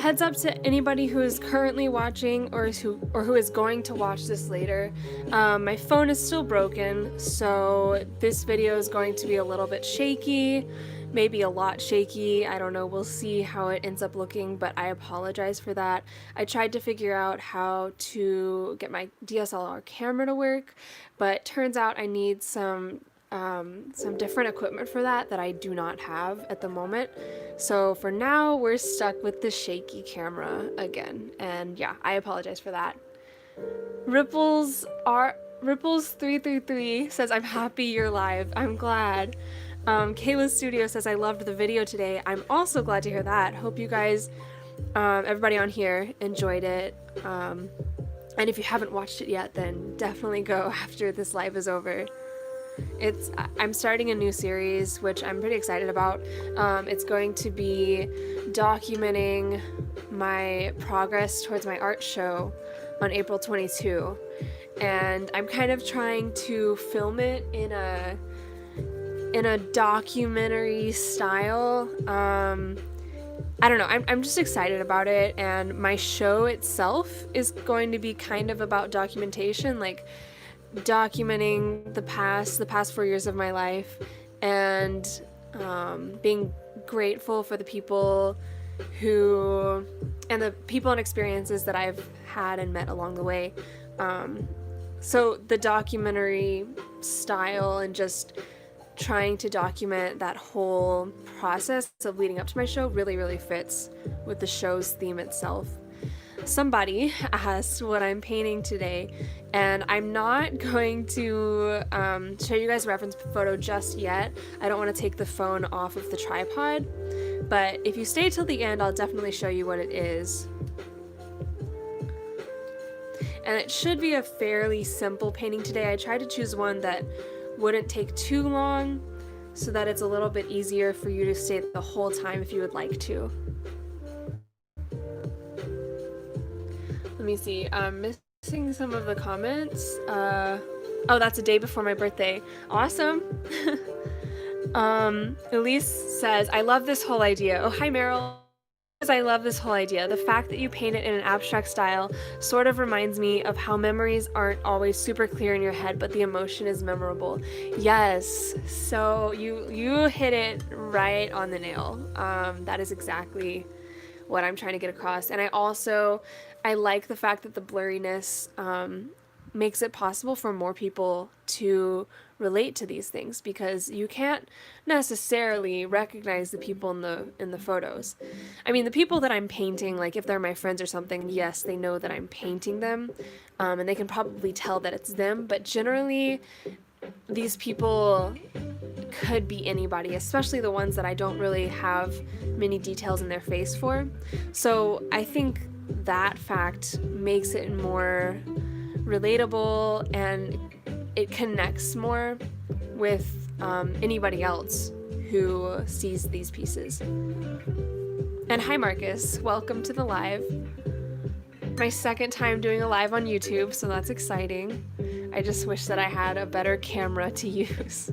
Heads up to anybody who is currently watching or who is going to watch this later. My phone is still broken, so this video is going to be a little bit shaky, maybe a lot shaky. I don't know, we'll see how it ends up looking, but I apologize for that. I tried to figure out how to get my DSLR camera to work, but turns out I need some different equipment for that I do not have at the moment. So for now, we're stuck with the shaky camera again. And yeah, I apologize for that. Ripples333 says, I'm happy you're live. I'm glad. Kayla Studio says, I loved the video today. I'm also glad to hear that. Hope you guys, everybody on here enjoyed it. And if you haven't watched it yet, then definitely go after this live is over. I'm starting a new series, which I'm pretty excited about. It's going to be documenting my progress towards my art show on April 22. And I'm kind of trying to film it in a documentary style. I don't know, I'm just excited about it, and my show itself is going to be kind of about documentation, like documenting the past 4 years of my life, and being grateful for the people and experiences that I've had and met along the way. So the documentary style and just trying to document that whole process of leading up to my show really fits with the show's theme itself. Somebody asked what I'm painting today, and I'm not going to show you guys a reference photo just yet. I don't want to take the phone off of the tripod, but if you stay till the end, I'll definitely show you what it is. And it should be a fairly simple painting today. I tried to choose one that wouldn't take too long, so that it's a little bit easier for you to stay the whole time if you would like to. Let me see, I'm missing some of the comments. Oh, that's a day before my birthday. Awesome. Elise says, I love this whole idea. Oh, hi, Meryl. I love this whole idea. The fact that you paint it in an abstract style sort of reminds me of how memories aren't always super clear in your head, but the emotion is memorable. Yes, so you hit it right on the nail. That is exactly what I'm trying to get across. And I like the fact that the blurriness makes it possible for more people to relate to these things, because you can't necessarily recognize the people in the photos. I mean, the people that I'm painting, like if they're my friends or something, yes, they know that I'm painting them, and they can probably tell that it's them, but generally these people could be anybody, especially the ones that I don't really have many details in their face for. So I think that fact makes it more relatable, and it connects more with anybody else who sees these pieces. And hi Marcus, welcome to the live. My second time doing a live on YouTube, so that's exciting. I just wish that I had a better camera to use.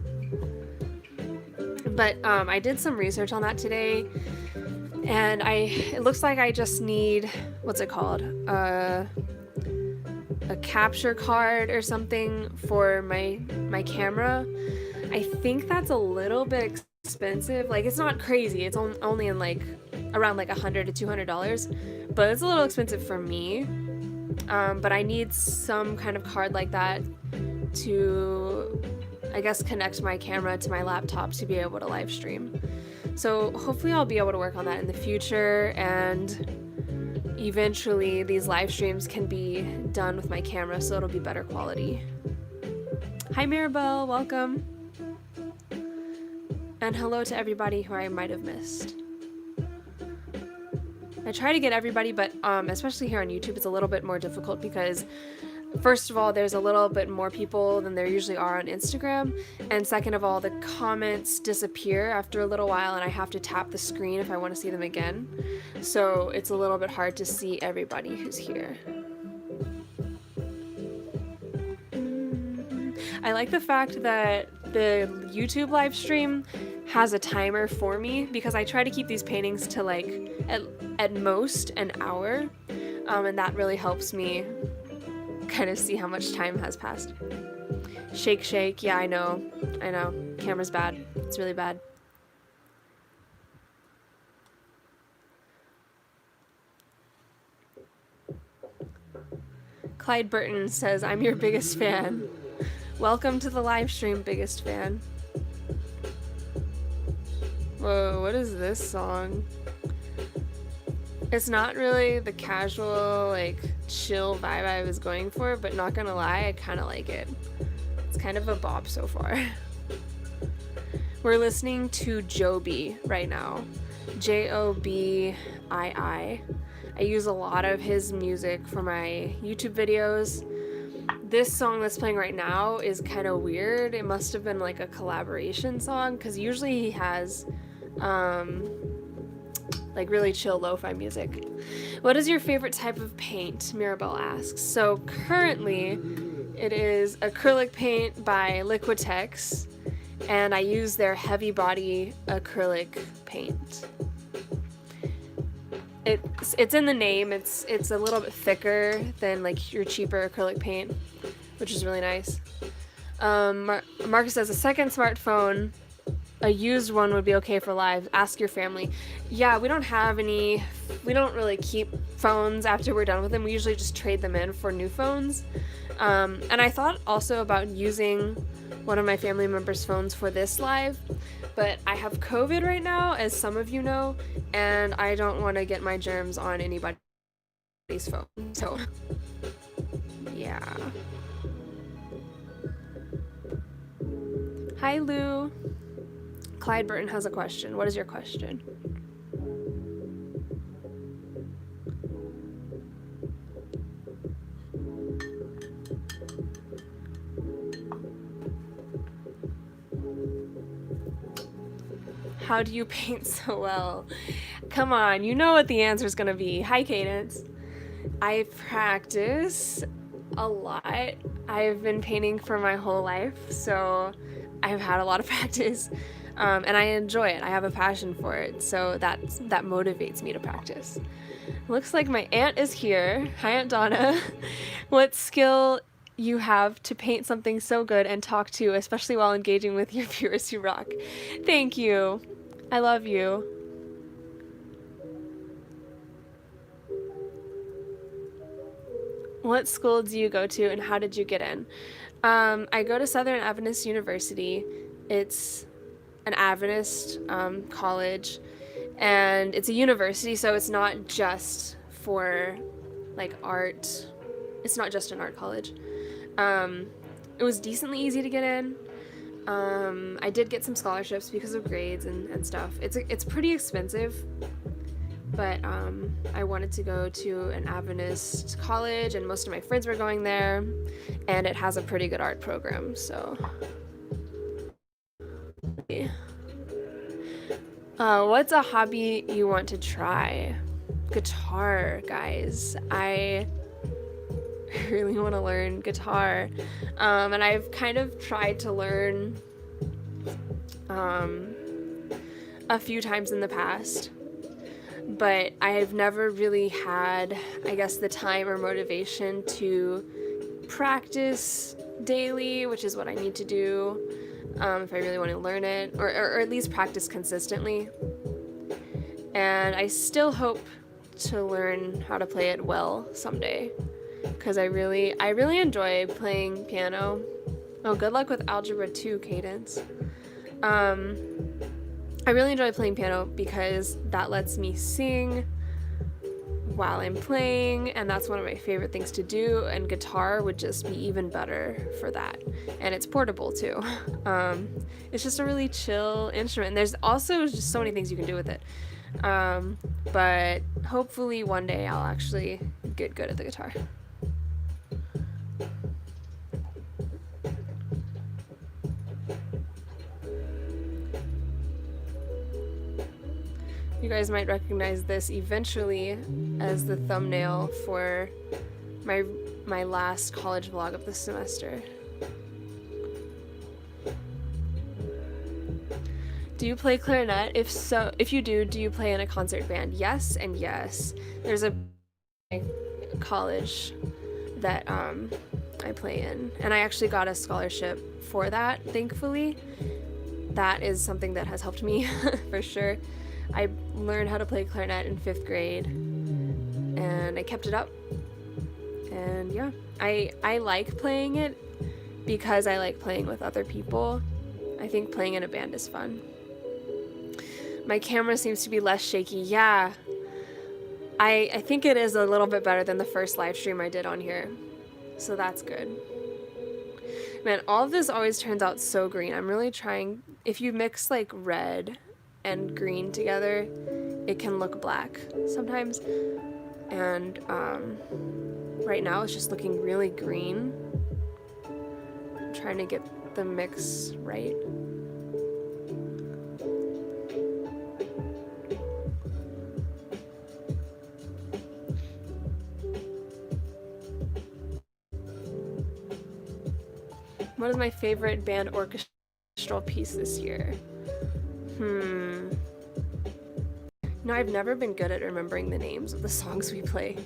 But I did some research on that today, and it looks like I just need, what's it called? A capture card or something for my camera. I think that's a little bit expensive. Like, it's not crazy. It's only in like around like $100 to $200, but it's a little expensive for me. But I need some kind of card like that to, I guess, connect my camera to my laptop to be able to live stream. So hopefully I'll be able to work on that in the future, and eventually these live streams can be done with my camera, so it'll be better quality. Hi Maribel, welcome. And hello to everybody who I might have missed. I try to get everybody, but especially here on YouTube, it's a little bit more difficult because first of all, there's a little bit more people than there usually are on Instagram, and second of all, the comments disappear after a little while and I have to tap the screen if I want to see them again. So it's a little bit hard to see everybody who's here. I like the fact that the YouTube live stream has a timer for me because I try to keep these paintings to like at most an hour, and that really helps me kind of see how much time has passed. Shake, shake. Yeah, I know. Camera's bad. It's really bad. Clyde Burton says, I'm your biggest fan. Welcome to the live stream, biggest fan. Whoa, what is this song? It's not really the casual, like, chill vibe I was going for, but not gonna lie, I kind of like it. It's kind of a bop so far. We're listening to Joby right now. Jobii. I use a lot of his music for my YouTube videos. This song that's playing right now is kind of weird. It must have been like a collaboration song because usually he has like really chill lo-fi music. What is your favorite type of paint? Mirabelle asks. So currently it is acrylic paint by Liquitex, and I use their heavy body acrylic paint. It's in the name. It's a little bit thicker than like your cheaper acrylic paint, which is really nice. Marcus says a second smartphone, a used one would be okay for live. Ask your family. Yeah, we don't have any. We don't really keep phones after we're done with them. We usually just trade them in for new phones. And I thought also about using one of my family members' phones for this live, but I have COVID right now, as some of you know, and I don't want to get my germs on anybody's phone. So, yeah. Hi, Lou. Clyde Burton has a question. What is your question? How do you paint so well? Come on, you know what the answer is gonna be. Hi, Cadence. I practice a lot. I've been painting for my whole life, so I've had a lot of practice, and I enjoy it. I have a passion for it, so that motivates me to practice. Looks like my aunt is here. Hi, Aunt Donna. What skill you have to paint something so good and talk to, especially while engaging with your viewers who rock. Thank you. I love you. What school do you go to and how did you get in? I go to Southern Adventist University. It's an Adventist college, and it's a university, so it's not just for like art. It's not just an art college. It was decently easy to get in. I did get some scholarships because of grades and stuff. It's pretty expensive, but I wanted to go to an Adventist college, and most of my friends were going there, and it has a pretty good art program, so. What's a hobby you want to try? Guitar, guys. I really want to learn guitar, and I've kind of tried to learn a few times in the past, but I've never really had, I guess, the time or motivation to practice daily, which is what I need to do if I really want to learn it, or at least practice consistently. And I still hope to learn how to play it well someday, because I really enjoy playing piano. Oh, good luck with Algebra 2, Cadence. I really enjoy playing piano because that lets me sing while I'm playing, and that's one of my favorite things to do, and guitar would just be even better for that. And it's portable too. It's just a really chill instrument. There's also just so many things you can do with it. But hopefully one day I'll actually get good at the guitar. You guys might recognize this eventually as the thumbnail for my last college vlog of the semester. Do you play clarinet? If so, if you do you play in a concert band? Yes and yes. There's a college that I play in, and I actually got a scholarship for that, thankfully. That is something that has helped me for sure. I learned how to play clarinet in 5th grade, and I kept it up. And yeah, I like playing it because I like playing with other people. I think playing in a band is fun. My camera seems to be less shaky. Yeah, I think it is a little bit better than the first live stream I did on here. So that's good. Man, all of this always turns out so green. I'm really trying. If you mix like red and green together, it can look black sometimes. And right now it's just looking really green. I'm trying to get the mix right. What is my favorite band orchestral piece this year? No, I've never been good at remembering the names of the songs we play.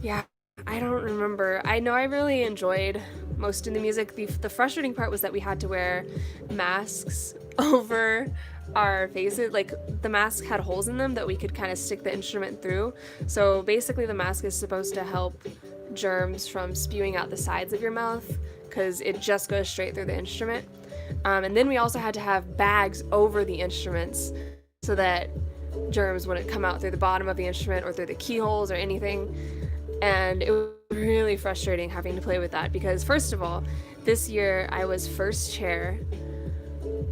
Yeah, I don't remember. I know I really enjoyed most of the music. The frustrating part was that we had to wear masks over our faces. Like, the mask had holes in them that we could kind of stick the instrument through. So basically the mask is supposed to help germs from spewing out the sides of your mouth, because it just goes straight through the instrument. And then we also had to have bags over the instruments so that germs wouldn't come out through the bottom of the instrument or through the keyholes or anything. And it was really frustrating having to play with that, because first of all, this year I was first chair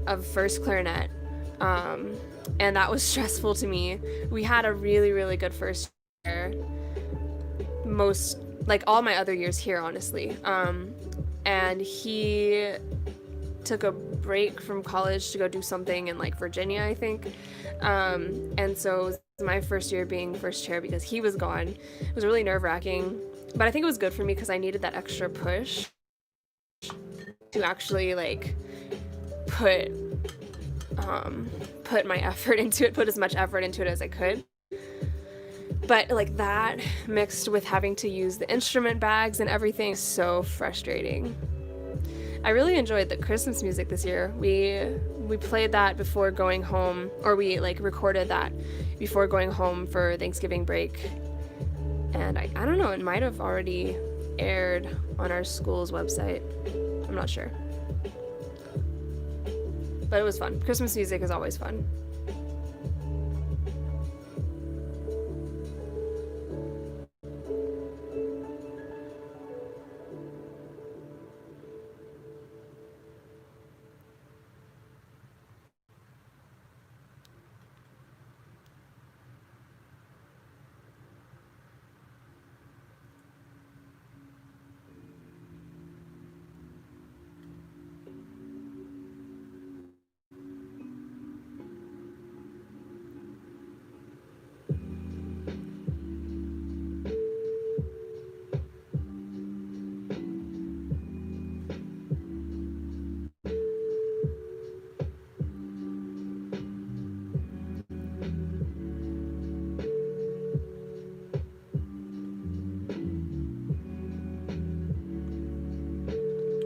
of first clarinet, and that was stressful to me. We had a really, really good first chair most, like, all my other years here, honestly. And he took a break from college to go do something in like Virginia, I think. And so it was my first year being first chair because he was gone. It was really nerve-wracking, but I think it was good for me because I needed that extra push to actually like put my effort into it, put as much effort into it as I could. But like that mixed with having to use the instrument bags and everything is so frustrating. I really enjoyed the Christmas music this year. We played that before going home, or we like recorded that before going home for Thanksgiving break. And I don't know, it might have already aired on our school's website. I'm not sure. But it was fun. Christmas music is always fun.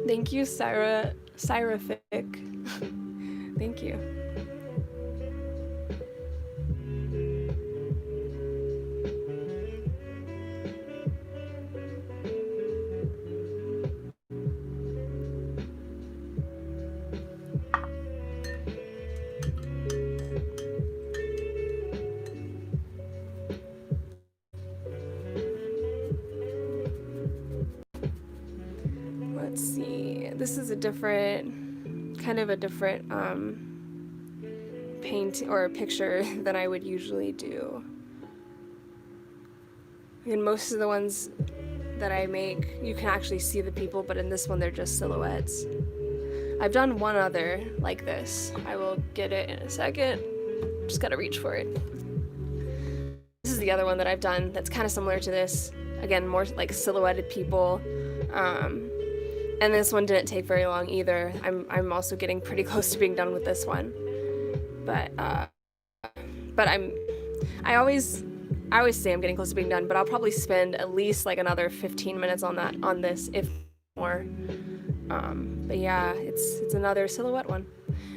Thank you, Syrafic. Thank you. Let's see. This is a different, kind of a different paint or picture than I would usually do. And most of the ones that I make, you can actually see the people, but in this one they're just silhouettes. I've done one other like this. I will get it in a second. Just gotta reach for it. This is the other one that I've done that's kind of similar to this. Again, more like silhouetted people. And this one didn't take very long either. I'm also getting pretty close to being done with this one. But I always say I'm getting close to being done, but I'll probably spend at least like another 15 minutes on this, if more. But yeah, it's another silhouette one.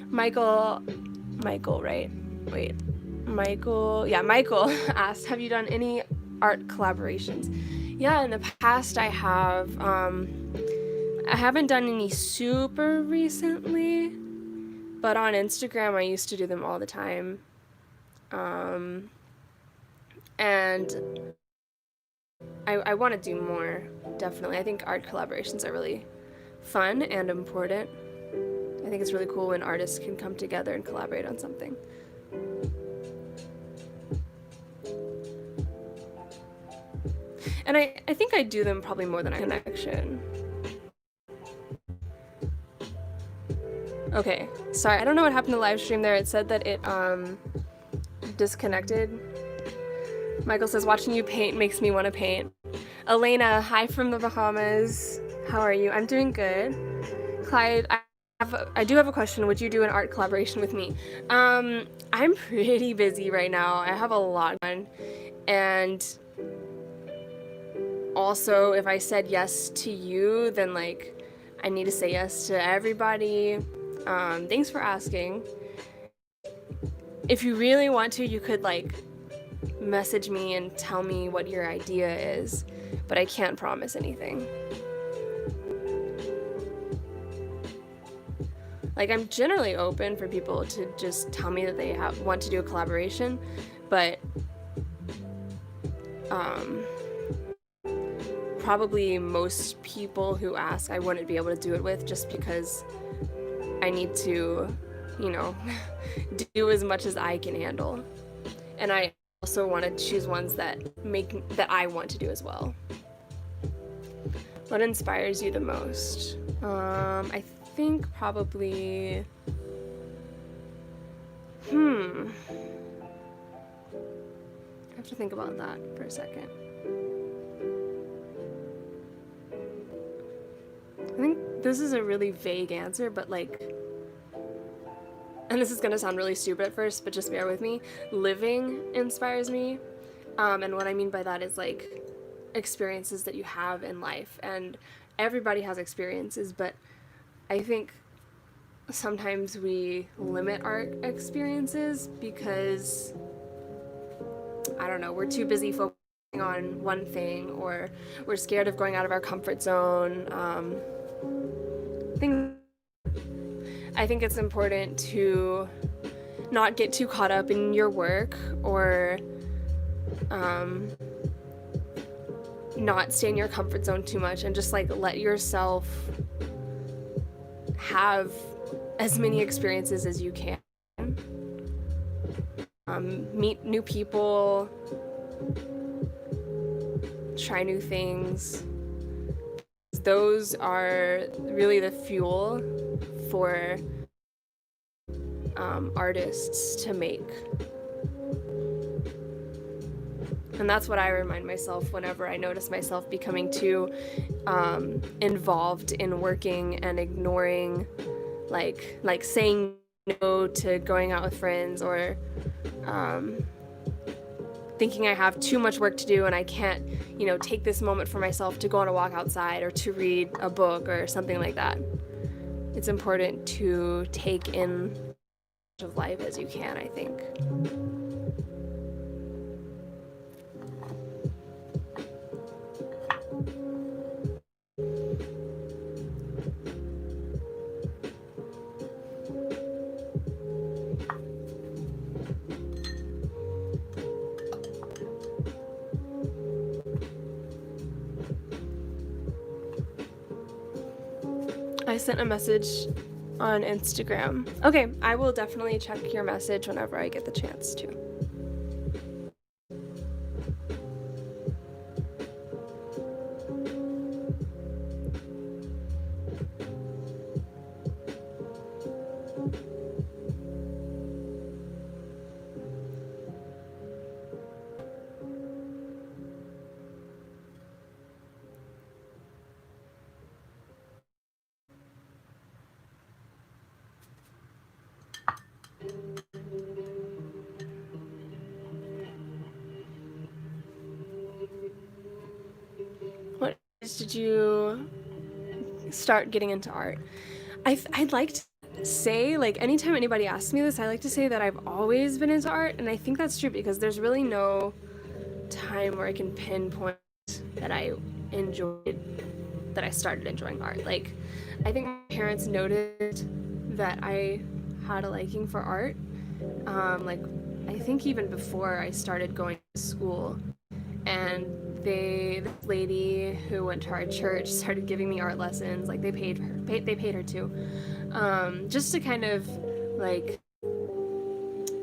Michael, right? Wait, Michael asked, have you done any art collaborations? Yeah, in the past I have. I haven't done any super recently, but on Instagram I used to do them all the time. And I want to do more, definitely. I think art collaborations are really fun and important. I think it's really cool when artists can come together and collaborate on something. And I think I do them probably more than a connection. Okay, sorry, I don't know what happened to the live stream there. It said that it disconnected. Michael says, watching you paint makes me want to paint. Elena, hi from the Bahamas. How are you? I'm doing good. Clyde, I do have a question. Would you do an art collaboration with me? I'm pretty busy right now. I have a lot on. And also, if I said yes to you, then like I need to say yes to everybody. Thanks for asking. If you really want to, you could like message me and tell me what your idea is, but I can't promise anything. Like, I'm generally open for people to just tell me that they want to do a collaboration, but probably most people who ask I wouldn't be able to do it with, just because I need to, you know, do as much as I can handle. And I also want to choose ones that I want to do as well. What inspires you the most? I think probably I have to think about that for a second. I think this is a really vague answer, but like, and this is gonna sound really stupid at first, but just bear with me. Living inspires me. And what I mean by that is like experiences that you have in life. And everybody has experiences, but I think sometimes we limit our experiences because, I don't know, we're too busy focusing on one thing, or we're scared of going out of our comfort zone. I think it's important to not get too caught up in your work, or not stay in your comfort zone too much, and just like let yourself have as many experiences as you can. Meet new people, try new things. Those are really the fuel for artists to make. And that's what I remind myself whenever I notice myself becoming too involved in working and ignoring, like saying no to going out with friends, or thinking I have too much work to do and I can't, you know, take this moment for myself to go on a walk outside or to read a book or something like that. It's important to take in as much of life as you can, I think. I sent a message on Instagram. Okay, I will definitely check your message whenever I get the chance to. did you start getting into art? I'd like to say, like, anytime anybody asks me this, I like to say that I've always been into art, and I think that's true because there's really no time where I can pinpoint that I enjoyed, that I started enjoying art. Like, I think my parents noticed that I had a liking for art. Like, I think even before I started going to school, and this lady who went to our church started giving me art lessons. Like, they paid her too, just to kind of like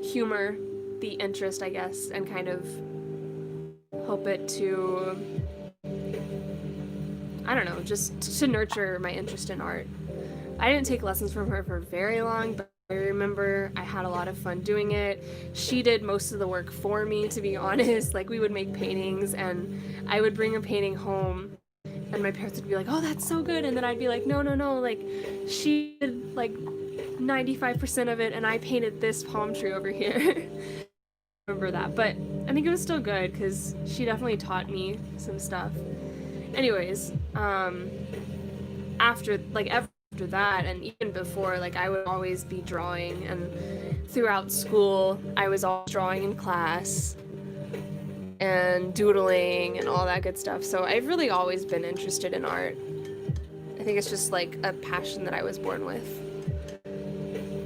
humor the interest, I guess, and kind of help it to, I don't know, just to nurture my interest in art. I didn't take lessons from her for very long, but I remember I had a lot of fun doing it. She did most of the work for me, to be honest. Like, we would make paintings, and I would bring a painting home, and my parents would be like, "Oh, that's so good," and then I'd be like, "No, no, no! Like, she did like 95% of it, and I painted this palm tree over here." Remember that, but I think it was still good because she definitely taught me some stuff. Anyways, after that, and even before, like, I would always be drawing, and throughout school I was always drawing in class and doodling and all that good stuff. So I've really always been interested in art. I think it's just like a passion that I was born with,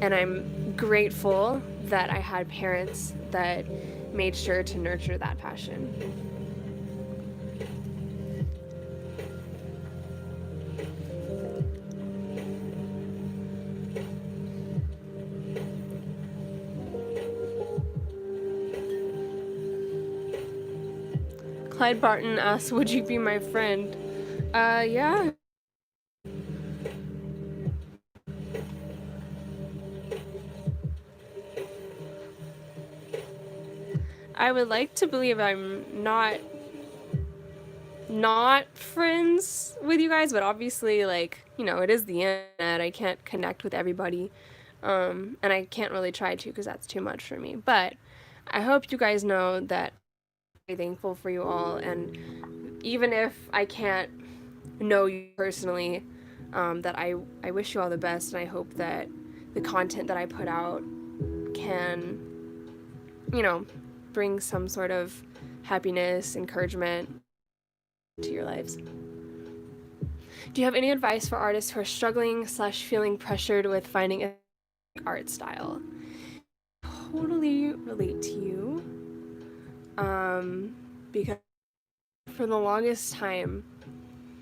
and I'm grateful that I had parents that made sure to nurture that passion. Clyde Barton asks, "Would you be my friend?" Yeah. I would like to believe I'm not friends with you guys, but obviously, like, you know, it is the internet. I can't connect with everybody, and I can't really try to because that's too much for me. But I hope you guys know that I'm very thankful for you all, and even if I can't know you personally, that I wish you all the best, and I hope that the content that I put out can, you know, bring some sort of happiness, encouragement to your lives. Do you have any advice for artists who are struggling / feeling pressured with finding an art style? Totally relate to you. Because for the longest time,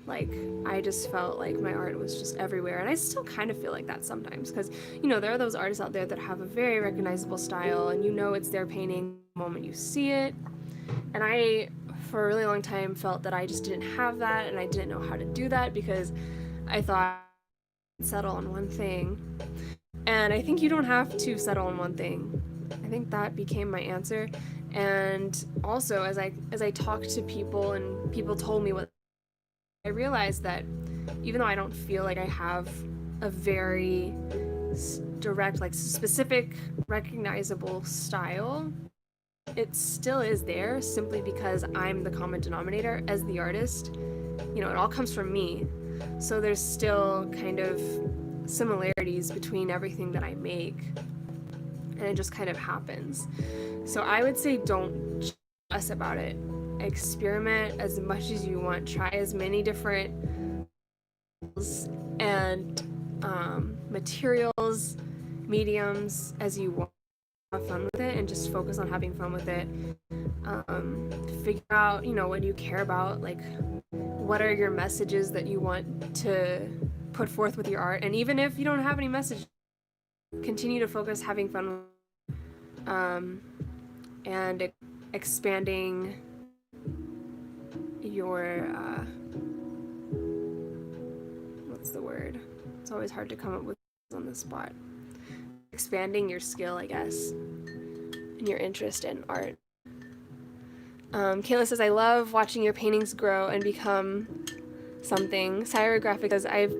like, I just felt like my art was just everywhere, and I still kind of feel like that sometimes, because, you know, there are those artists out there that have a very recognizable style, and you know it's their painting the moment you see it. And I, for a really long time, felt that I just didn't have that, and I didn't know how to do that because I thought I'd settle on one thing. And I think you don't have to settle on one thing. I think that became my answer. And also, as I talked to people and people told me what, I realized that even though I don't feel like I have a very direct, like, specific, recognizable style, it still is there simply because I'm the common denominator as the artist. You know, it all comes from me. So there's still kind of similarities between everything that I make, and it just kind of happens. So I would say don't stress about it. Experiment as much as you want. Try as many different and materials, mediums as you want. Have fun with it and just focus on having fun with it. Figure out, you know, what you care about, like, what are your messages that you want to put forth with your art. And even if you don't have any message, continue to focus having fun, and expanding your what's the word? It's always hard to come up with on the spot. Expanding your skill, I guess, and your interest in art. Kayla says, "I love watching your paintings grow and become something." Cyrographic says, "I've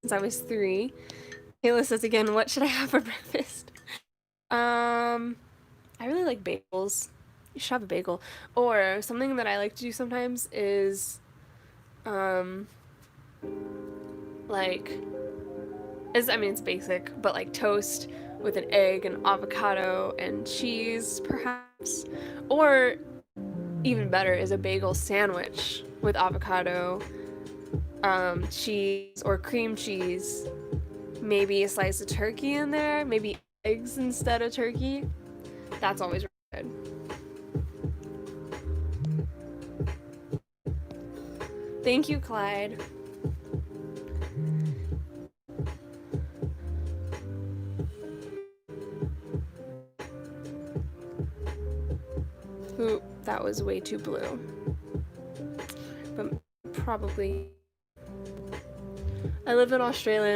since I was 3." Kayla says again, "What should I have for breakfast?" I really like bagels. You should have a bagel. Or something that I like to do sometimes is Like, it's basic, but like toast with an egg and avocado and cheese, perhaps. Or even better is a bagel sandwich with avocado, cheese or cream cheese, maybe a slice of turkey in there, maybe eggs instead of turkey. That's always really good. Thank you, Clyde. Ooh, that was way too blue. But probably. I live in Australia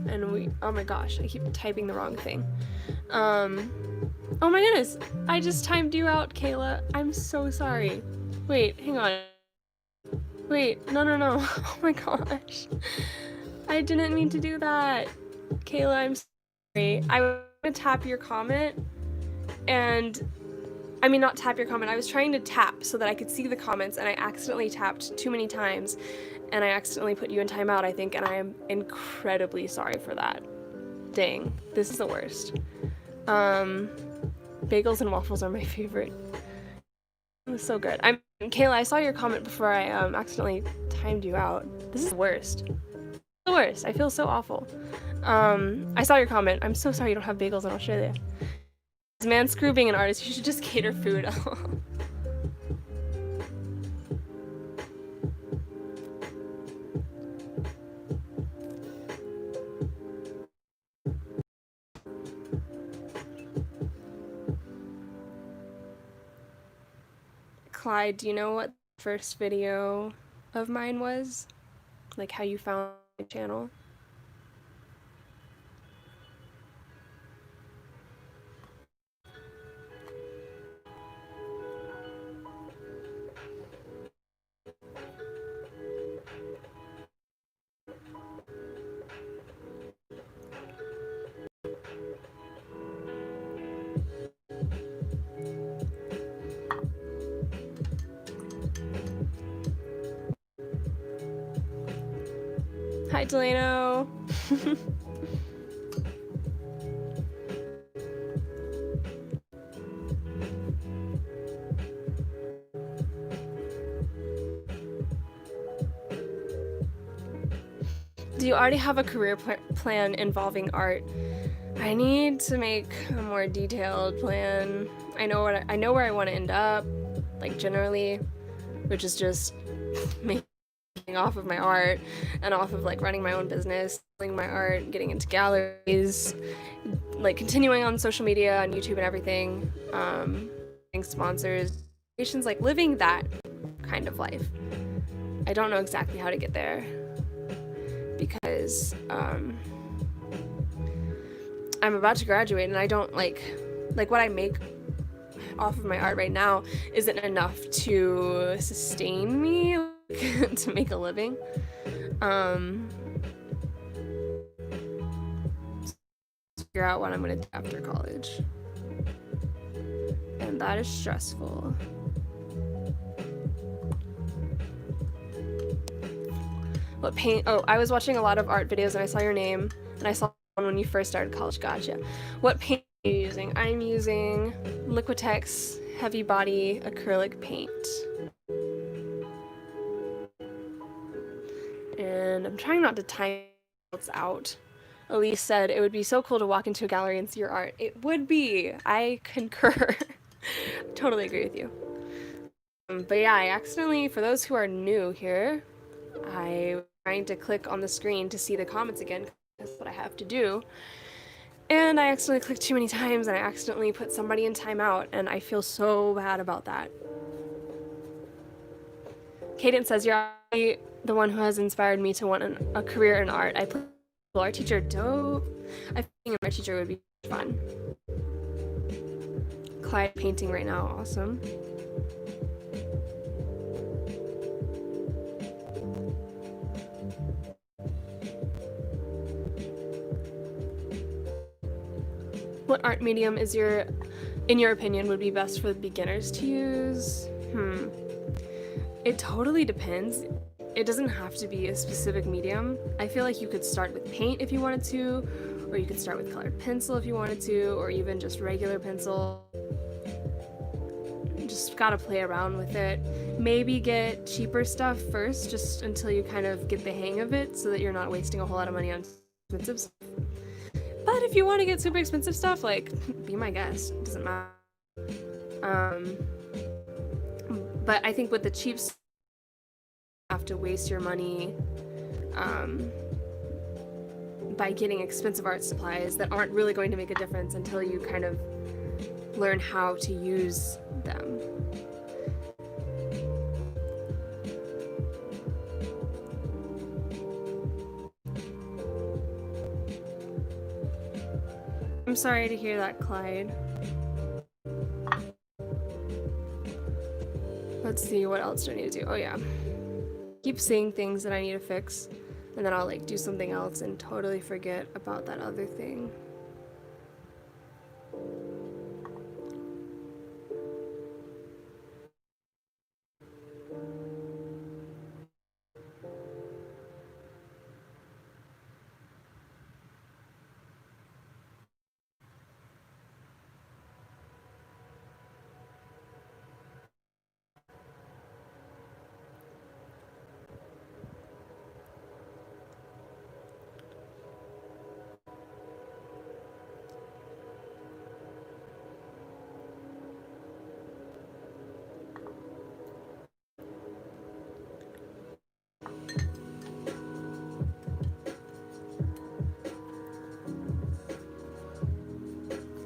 and oh my gosh, I keep typing the wrong thing. Oh my goodness, I just timed you out, Kayla. I'm so sorry. Wait, hang on. Wait, no. Oh my gosh. I didn't mean to do that. Kayla, I'm sorry. I was going to tap your comment and not tap your comment. I was trying to tap so that I could see the comments and I accidentally tapped too many times and I accidentally put you in timeout, I think, and I am incredibly sorry for that. Dang, this is the worst. Bagels and waffles are my favorite. It was so good. Kayla, I saw your comment before I accidentally timed you out. This is the worst. The worst. I feel so awful. I saw your comment. I'm so sorry you don't have bagels in Australia. Man, screw being an artist. You should just cater food. Clyde, do you know what the first video of mine was? Like how you found my channel? Hi, Delano. Do you already have a career plan involving art? I need to make a more detailed plan. I know where I want to end up, like generally, which is just making off of my art and off of like running my own business, selling my art, getting into galleries, like continuing on social media, on YouTube and everything, getting sponsors, like living that kind of life. I don't know exactly how to get there because I'm about to graduate and I don't like what I make off of my art right now isn't enough to sustain me to make a living. Figure out what I'm gonna do after college, and that is stressful. What paint? Oh, I was watching a lot of art videos and I saw your name and I saw one when you first started college. Gotcha. What paint are you using? I'm using Liquitex heavy body acrylic paint. And I'm trying not to time it out. Elise said it would be so cool to walk into a gallery and see your art. It would be. I concur. Totally agree with you. But yeah, I accidentally, for those who are new here, I'm trying to click on the screen to see the comments again. That's what I have to do. And I accidentally clicked too many times and I accidentally put somebody in timeout and I feel so bad about that. Cadence says, you're the one who has inspired me to want a career in art. I play art teacher, dope. I think an art teacher would be fun. Clyde painting right now, awesome. What art medium is in your opinion, would be best for beginners to use? It totally depends. It doesn't have to be a specific medium. I feel like you could start with paint if you wanted to, or you could start with colored pencil if you wanted to, or even just regular pencil. Just gotta play around with it. Maybe get cheaper stuff first, just until you kind of get the hang of it, so that you're not wasting a whole lot of money on expensive stuff. But if you want to get super expensive stuff, like, be my guest. It doesn't matter. But I think with the cheap stuff, you have to waste your money by getting expensive art supplies that aren't really going to make a difference until you kind of learn how to use them. I'm sorry to hear that, Clyde. Let's see, what else do I need to do? Oh yeah. Keep seeing things that I need to fix, and then I'll like do something else and totally forget about that other thing.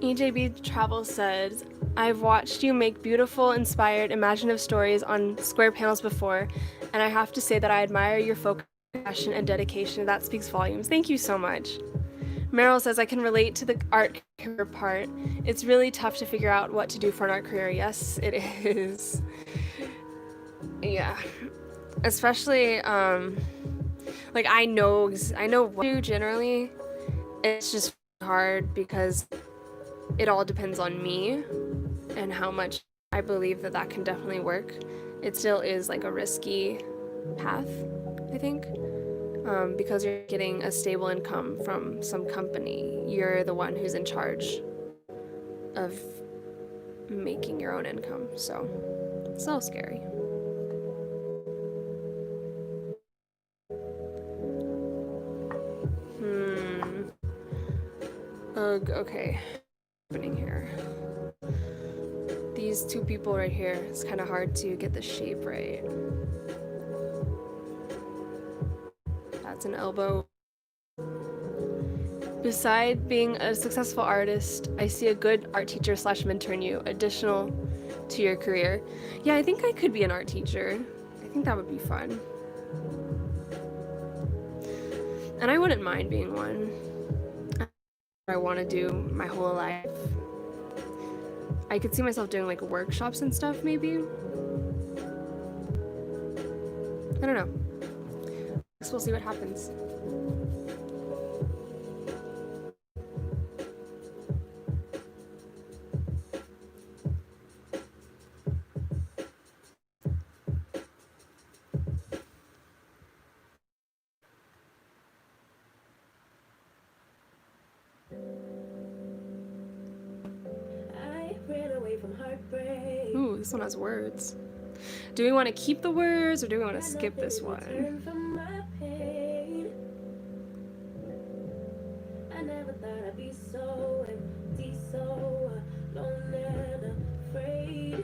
EJB Travel says, I've watched you make beautiful, inspired, imaginative stories on square panels before, and I have to say that I admire your focus, passion, and dedication. That speaks volumes. Thank you so much. Meryl says, I can relate to the art career part. It's really tough to figure out what to do for an art career. Yes, it is. Yeah. Especially, like, I know what to do generally. It's just hard because it all depends on me and how much I believe that that can definitely work. It still is like a risky path, I think, because you're getting a stable income from some company. You're the one who's in charge of making your own income, so it's a little scary. Ugh, okay. Happening here. These two people right here, it's kind of hard to get the shape right. That's an elbow. Beside being a successful artist, I see a good art teacher / mentor in you, additional to your career. Yeah, I think I could be an art teacher. I think that would be fun. And I wouldn't mind being one. I want to do my whole life. I could see myself doing like workshops and stuff, maybe. I don't know. Guess we'll see what happens. Ooh, this one has words. Do we want to keep the words or do we want to skip this one?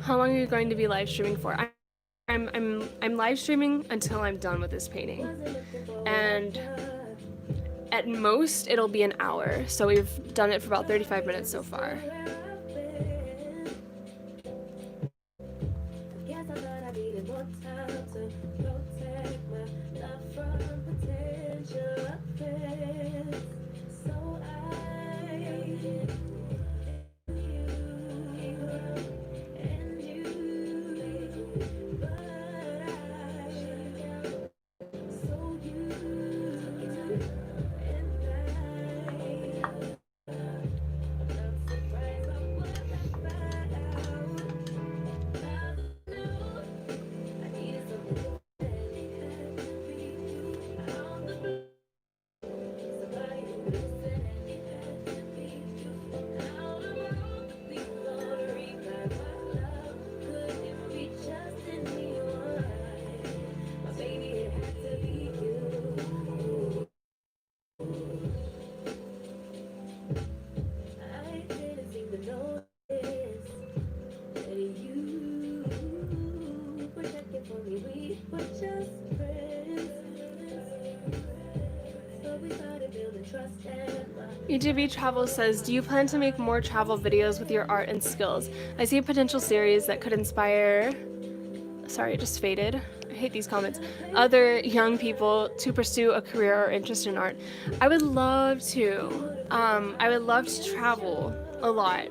How long are you going to be live streaming for? I'm live streaming until I'm done with this painting. And at most it'll be an hour. So we've done it for about 35 minutes so far. EGB Travel says, do you plan to make more travel videos with your art and skills? I see a potential series that could inspire, sorry, it just faded. I hate these comments. Other young people to pursue a career or interest in art. I would love to. I would love to travel a lot.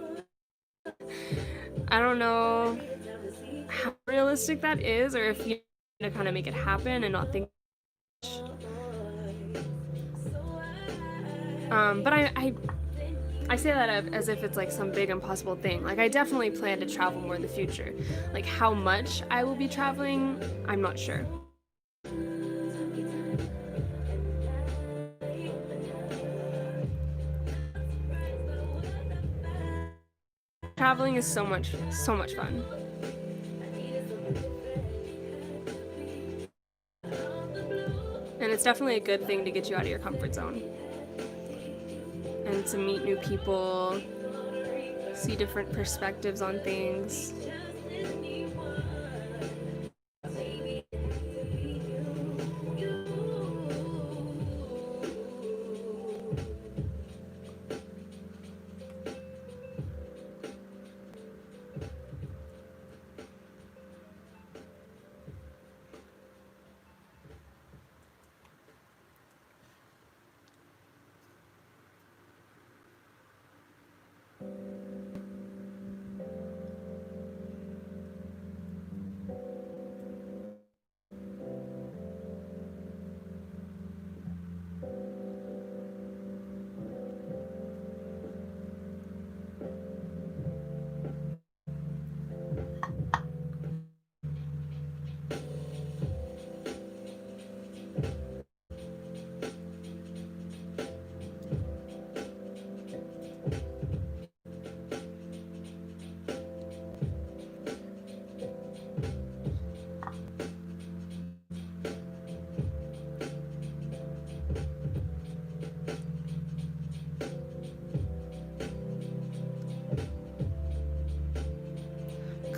I don't know how realistic that is, or if you to kind of make it happen and not think. But I say that as if it's like some big impossible thing. Like, I definitely plan to travel more in the future. Like, how much I will be traveling, I'm not sure. Traveling is so much fun. And it's definitely a good thing to get you out of your comfort zone. And to meet new people, see different perspectives on things.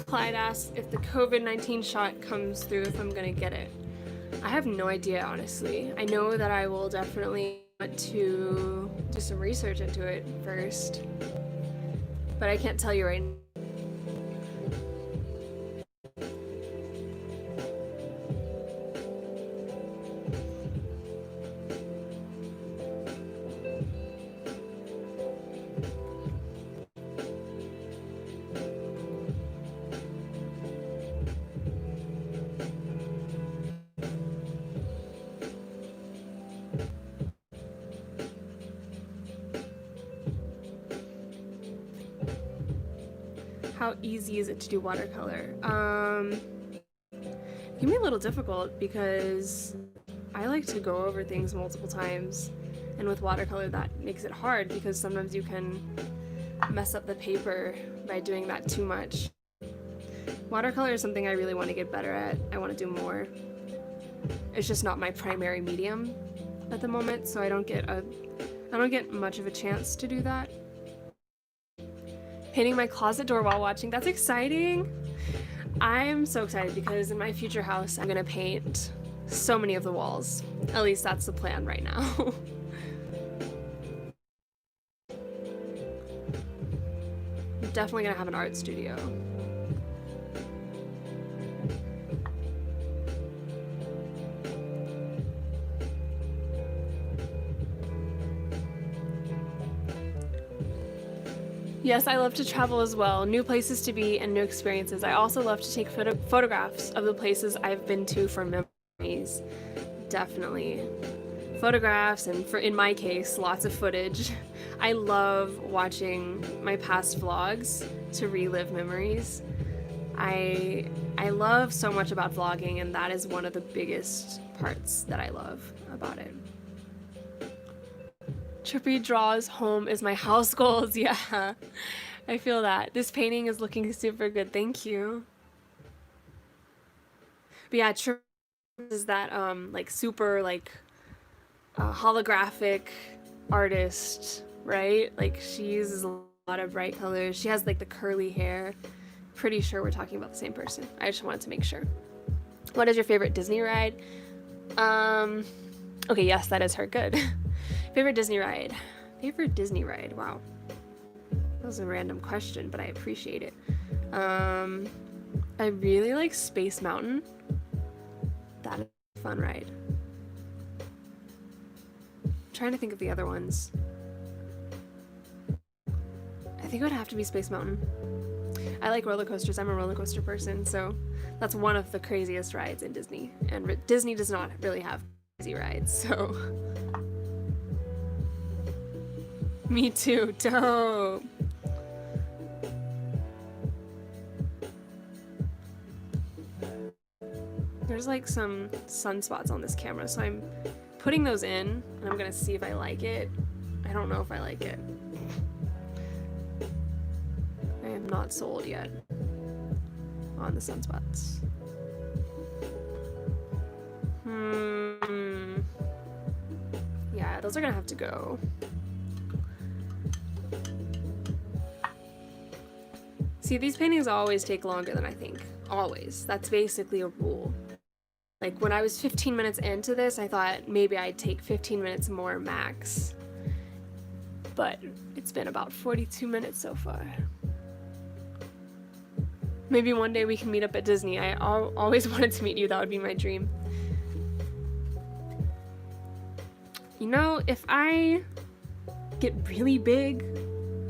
Clyde asks if the COVID-19 shot comes through, if I'm gonna get it. I have no idea, honestly. I know that I will definitely want to do some research into it first, but I can't tell you right now. How easy is it to do watercolor? It can be a little difficult because I like to go over things multiple times, and with watercolor that makes it hard because sometimes you can mess up the paper by doing that too much. Watercolor is something I really want to get better at. I want to do more. It's just not my primary medium at the moment, so I don't get much of a chance to do that. Painting my closet door while watching. That's exciting. I'm so excited because in my future house, I'm gonna paint so many of the walls. At least that's the plan right now. I'm definitely gonna have an art studio. Yes, I love to travel as well. New places to be and new experiences. I also love to take photographs of the places I've been to for memories. Definitely. Photographs and, in my case, lots of footage. I love watching my past vlogs to relive memories. I love so much about vlogging, and that is one of the biggest parts that I love about it. Trippy draws home is my house goals. Yeah, I feel that. This painting is looking super good. Thank you. But yeah, Trippy is that like super like holographic artist, right? Like she uses a lot of bright colors. She has like the curly hair. Pretty sure we're talking about the same person. I just wanted to make sure. What is your favorite Disney ride? Okay, yes, that is her. Good. Favorite Disney ride? Favorite Disney ride? Wow. That was a random question, but I appreciate it. I really like Space Mountain. That is a fun ride. I'm trying to think of the other ones. I think it would have to be Space Mountain. I like roller coasters. I'm a roller coaster person, so that's one of the craziest rides in Disney. And Disney does not really have crazy rides, so. Me too. Dope. There's like some sunspots on this camera, so I'm putting those in, and I'm gonna see if I like it. I don't know if I like it. I am not sold yet on the sunspots. Yeah, those are gonna have to go. See, these paintings always take longer than I think. Always. That's basically a rule. Like, when I was 15 minutes into this, I thought maybe I'd take 15 minutes more max. But it's been about 42 minutes so far. Maybe one day we can meet up at Disney. I always wanted to meet you. That would be my dream. You know, if I get really big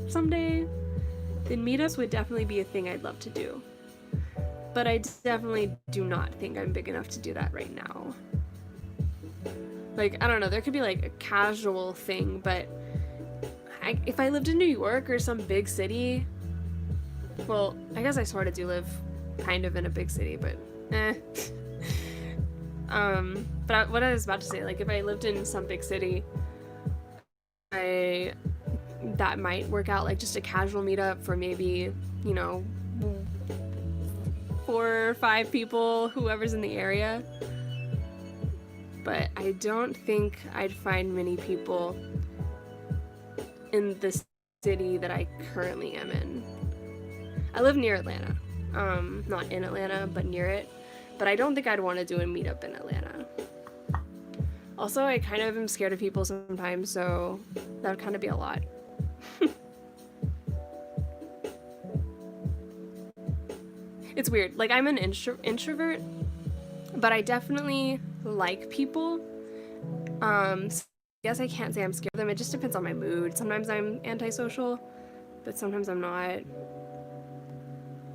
someday, then meetups would definitely be a thing I'd love to do. But I definitely do not think I'm big enough to do that right now. Like, I don't know, there could be like a casual thing, but if I lived in New York or some big city, well, I guess I sort of do live kind of in a big city, but eh. But what I was about to say, like, if I lived in some big city, that might work out, like just a casual meetup for maybe, you know, 4 or 5 people, whoever's in the area. But I don't think I'd find many people in the city that I currently am in. I live near Atlanta. Not in Atlanta, but near it. But I don't think I'd want to do a meetup in Atlanta. Also, I kind of am scared of people sometimes, so that would kind of be a lot. It's weird. Like, I'm an introvert, but I definitely like people. So I guess I can't say I'm scared of them. It just depends on my mood. Sometimes I'm antisocial, but sometimes I'm not.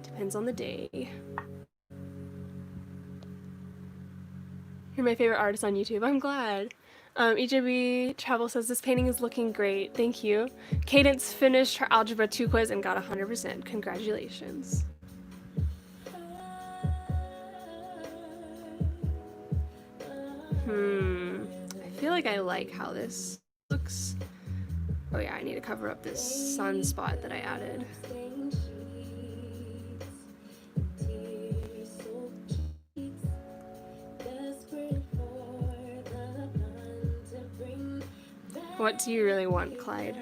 Depends on the day. You're my favorite artist on YouTube. I'm glad. EJB Travel says, this painting is looking great. Thank you. Cadence finished her Algebra 2 quiz and got 100%. Congratulations. I feel like I like how this looks. Oh yeah, I need to cover up this sunspot that I added. What do you really want, Clyde?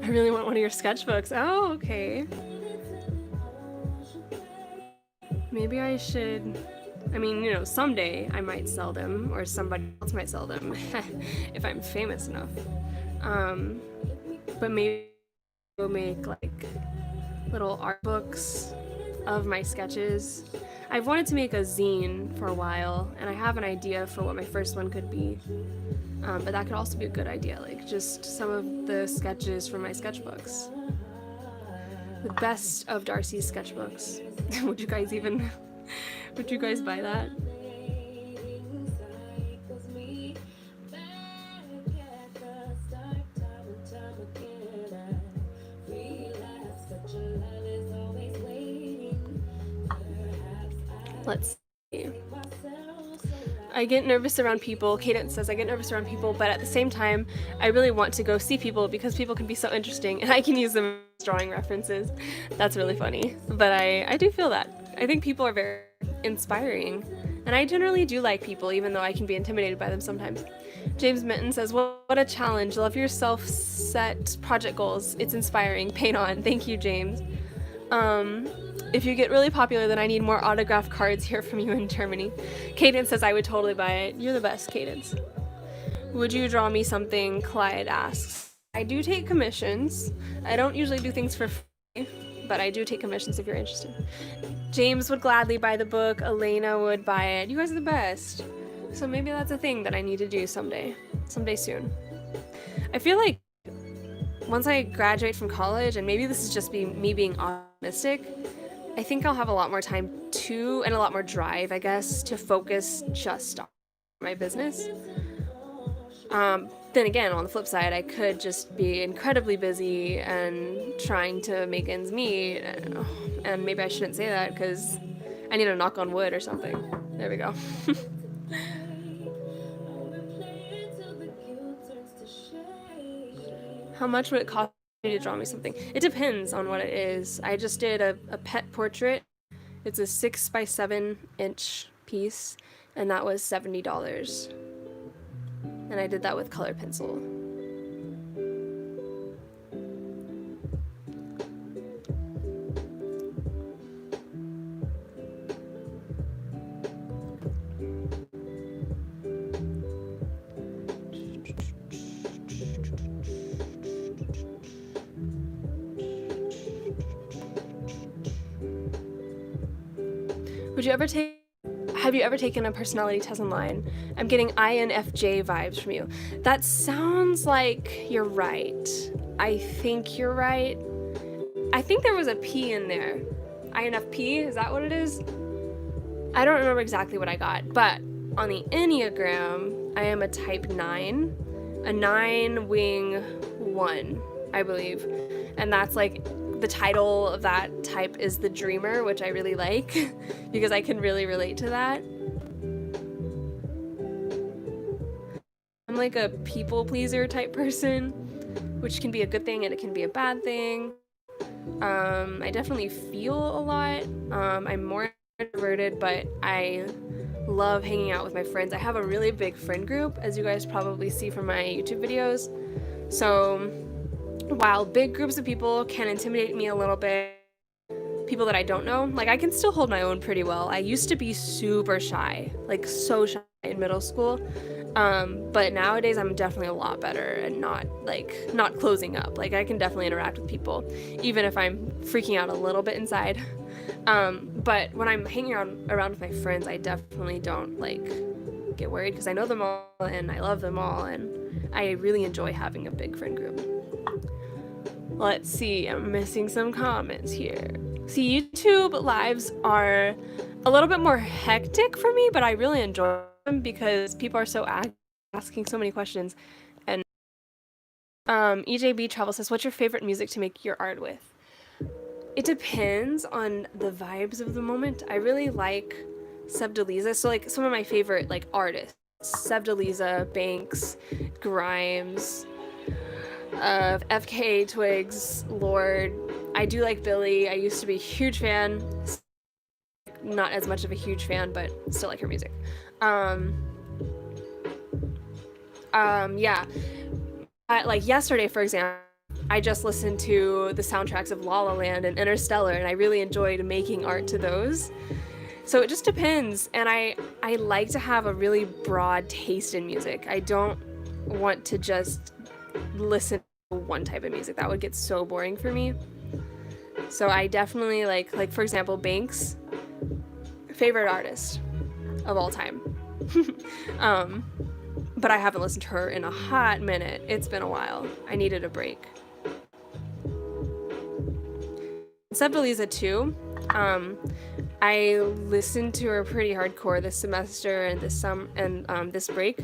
I really want one of your sketchbooks. Oh, okay. Maybe I should... I mean, you know, someday I might sell them, or somebody else might sell them, if I'm famous enough. But maybe I'll make, like, little art books of my sketches. I've wanted to make a zine for a while, and I have an idea for what my first one could be. But that could also be a good idea, like, just some of the sketches from my sketchbooks. The best of Darcy's sketchbooks. Would you guys even... Would you guys buy that? Let's see. I get nervous around people. Cadence says I get nervous around people, but at the same time, I really want to go see people because people can be so interesting and I can use them as drawing references. That's really funny. But I do feel that. I think people are very inspiring. And I generally do like people, even though I can be intimidated by them sometimes. James Minton says, what a challenge. Love your self-set project goals. It's inspiring. Paint on. Thank you, James. If you get really popular, then I need more autographed cards here from you in Germany. Cadence says, I would totally buy it. You're the best, Cadence. Would you draw me something? Clyde asks. I do take commissions. I don't usually do things for free, but I do take commissions if you're interested. James would gladly buy the book. Elena would buy it. You guys are the best. So maybe that's a thing that I need to do someday soon. I feel like once I graduate from college, and maybe this is just me being optimistic, I think I'll have a lot more time and a lot more drive, I guess, to focus just on my business. Then again, on the flip side, I could just be incredibly busy and trying to make ends meet. And maybe I shouldn't say that because I need to knock on wood or something. There we go. How much would it cost me to draw me something? It depends on what it is. I just did a pet portrait. It's a 6x7 inch piece, and that was $70. And I did that with color pencil. Have you ever taken a personality test online? I'm getting INFJ vibes from you. That sounds like you're right. I think you're right. I think there was a P in there. INFP, is that what it is? I don't remember exactly what I got, but on the Enneagram, I am a type 9, a 9 wing 1, I believe. And that's like, the title of that type is the dreamer, which I really like because I can really relate to that. I'm like a people pleaser type person, which can be a good thing and it can be a bad thing. I definitely feel a lot. I'm more introverted, but I love hanging out with my friends. I have a really big friend group, as you guys probably see from my YouTube videos. So while big groups of people can intimidate me a little bit, people that I don't know, like I can still hold my own pretty well. I used to be super shy, like so shy in middle school. But nowadays I'm definitely a lot better and not closing up. Like I can definitely interact with people, even if I'm freaking out a little bit inside. But when I'm hanging around with my friends, I definitely don't get worried because I know them all and I love them all and I really enjoy having a big friend group. Let's see, I'm missing some comments here. See, YouTube lives are a little bit more hectic for me, but I really enjoy them because people are so asking so many questions. And EJB Travel says, what's your favorite music to make your art with? It depends on the vibes of the moment. I really like Sebdeliza, so like some of my favorite artists, Sebdeliza, Banks, Grimes, FKA Twigs, Lord. I do like Billie. I used to be a huge fan. Not as much of a huge fan, but still like her music. Yeah. Like yesterday, for example, I just listened to the soundtracks of La La Land and Interstellar, and I really enjoyed making art to those. So it just depends, and I like to have a really broad taste in music. I don't want to just listen to one type of music. That would get so boring for me. So I definitely like for example, Banks, favorite artist of all time. But I haven't listened to her in a hot minute. It's been a while. I needed a break. Sebdeliza too. I listened to her pretty hardcore this semester and this break,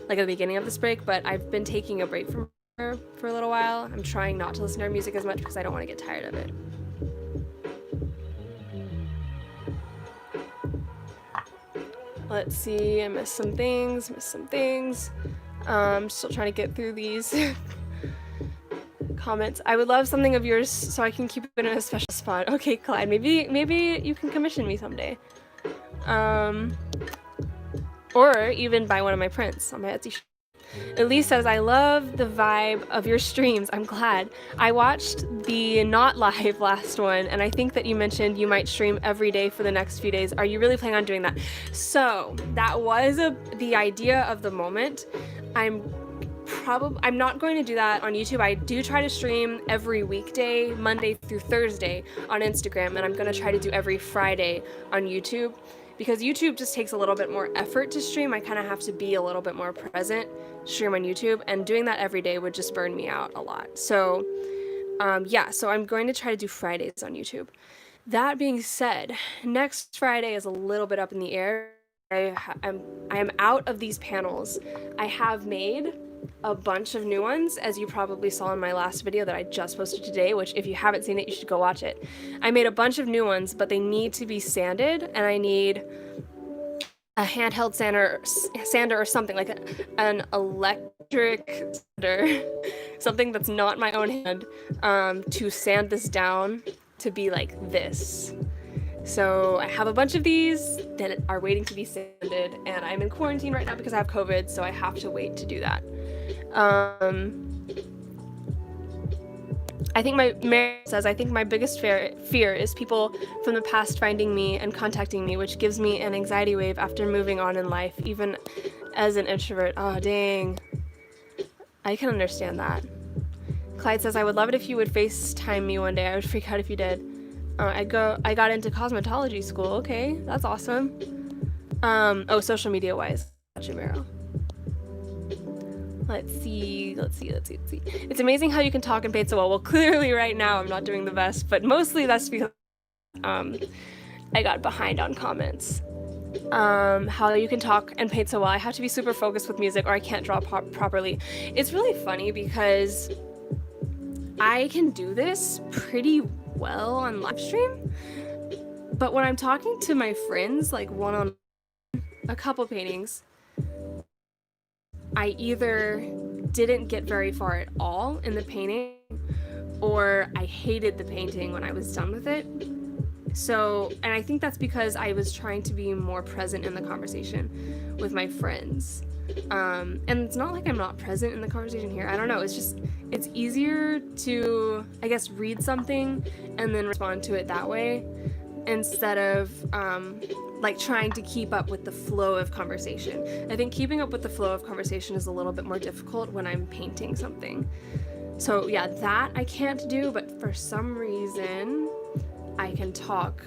like at the beginning of this break, but I've been taking a break from her for a little while. I'm trying not to listen to her music as much because I don't want to get tired of it. Let's see, I missed some things. I'm still trying to get through these comments. I would love something of yours so I can keep it in a special spot. Okay, Clyde, maybe you can commission me someday. Um, or even buy one of my prints on my Etsy shop. Elise says, I love the vibe of your streams. I'm glad. I watched the not live last one, and I think that you mentioned you might stream every day for the next few days. Are you really planning on doing that? So that was the idea of the moment. I'm not going to do that on YouTube. I do try to stream every weekday, Monday through Thursday on Instagram, and I'm going to try to do every Friday on YouTube. Because YouTube just takes a little bit more effort to stream. I kind of have to be a little bit more present, stream on YouTube, and doing that every day would just burn me out a lot. So so I'm going to try to do Fridays on YouTube. That being said, next Friday is a little bit up in the air. I am out of these panels. I have made a bunch of new ones, as you probably saw in my last video that I just posted today, which if you haven't seen it, you should go watch it. I made a bunch of new ones, but they need to be sanded, and I need a handheld sander or something, like an electric sander, something that's not my own hand, to sand this down to be like this. So I have a bunch of these that are waiting to be sanded, and I'm in quarantine right now because I have COVID, so I have to wait to do that. Mary says, I think my biggest fear is people from the past finding me and contacting me, which gives me an anxiety wave after moving on in life, even as an introvert. Oh, dang. I can understand that. Clyde says, I would love it if you would FaceTime me one day. I would freak out if you did. I got into cosmetology school. Okay, that's awesome. Social media wise. Gotcha, Meryl. Let's see. It's amazing how you can talk and paint so well. Well, clearly right now I'm not doing the best, but mostly that's because I got behind on comments. How you can talk and paint so well. I have to be super focused with music or I can't draw properly. It's really funny because I can do this pretty well on live stream, but when I'm talking to my friends, like one-on a couple paintings, I either didn't get very far at all in the painting, or I hated the painting when I was done with it. So, and I think that's because I was trying to be more present in the conversation with my friends. And it's not like I'm not present in the conversation here. I don't know. It's just, it's easier to, I guess, read something and then respond to it that way instead of like trying to keep up with the flow of conversation. I think keeping up with the flow of conversation is a little bit more difficult when I'm painting something. So yeah, that I can't do, but for some reason I can talk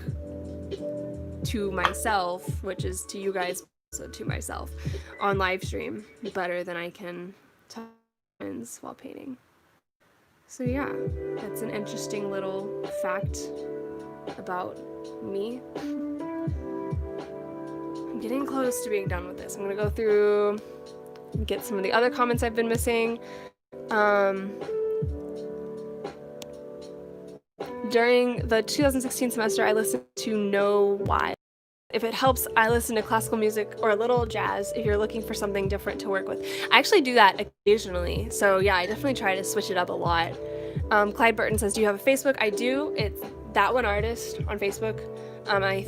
to myself, which is to you guys, also to myself, on live stream better than I can talk to friends while painting. So yeah, that's an interesting little fact about me. I'm getting close to being done with this. I'm gonna go through and get some of the other comments I've been missing. During the 2016 semester, I listened to Know Why. If it helps, I listen to classical music or a little jazz if you're looking for something different to work with. I actually do that occasionally. So yeah, I definitely try to switch it up a lot. Clyde Burton says, do you have a Facebook? I do. It's thatoneartist on Facebook. I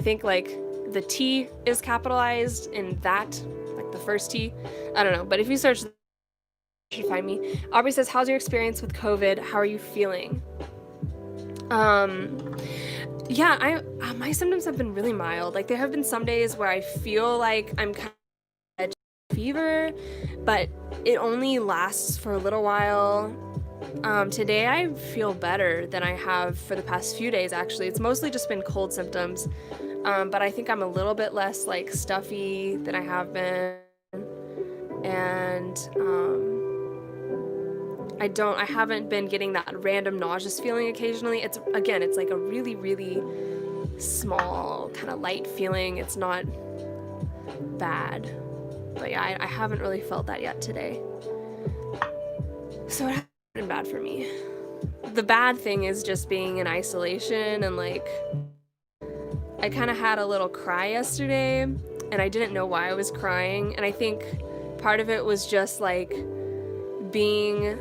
think like the T is capitalized in that, like the first T. I don't know, but if you search, you should find me. Aubrey says, how's your experience with COVID? How are you feeling? Yeah, my symptoms have been really mild. Like there have been some days where I feel like I'm kind of fever, but it only lasts for a little while. Today I feel better than I have for the past few days, actually. It's mostly just been cold symptoms, but I think I'm a little bit less like stuffy than I have been, and I haven't been getting that random nauseous feeling occasionally. It's like a really, really small kind of light feeling. It's not bad, but yeah, I haven't really felt that yet today. So it hasn't been bad for me. The bad thing is just being in isolation, and like I kind of had a little cry yesterday and I didn't know why I was crying, and I think part of it was just like being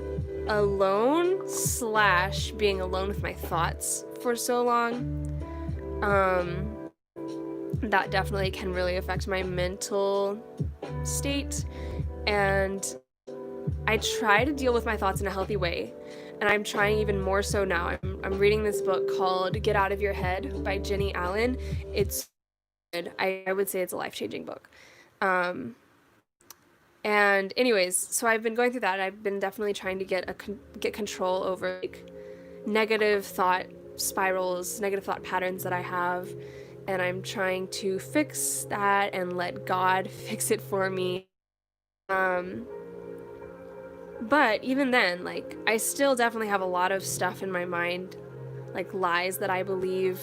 alone / being alone with my thoughts for so long. that definitely can really affect my mental state. And I try to deal with my thoughts in a healthy way. And I'm trying even more so now. I'm reading this book called Get Out of Your Head by Jenny Allen. It's good. I would say it's a life-changing book. And anyways, so I've been going through that. I've been definitely trying to get control over like negative thought spirals, negative thought patterns that I have, and I'm trying to fix that and let God fix it for me. But even then, like, I still definitely have a lot of stuff in my mind, like lies that I believe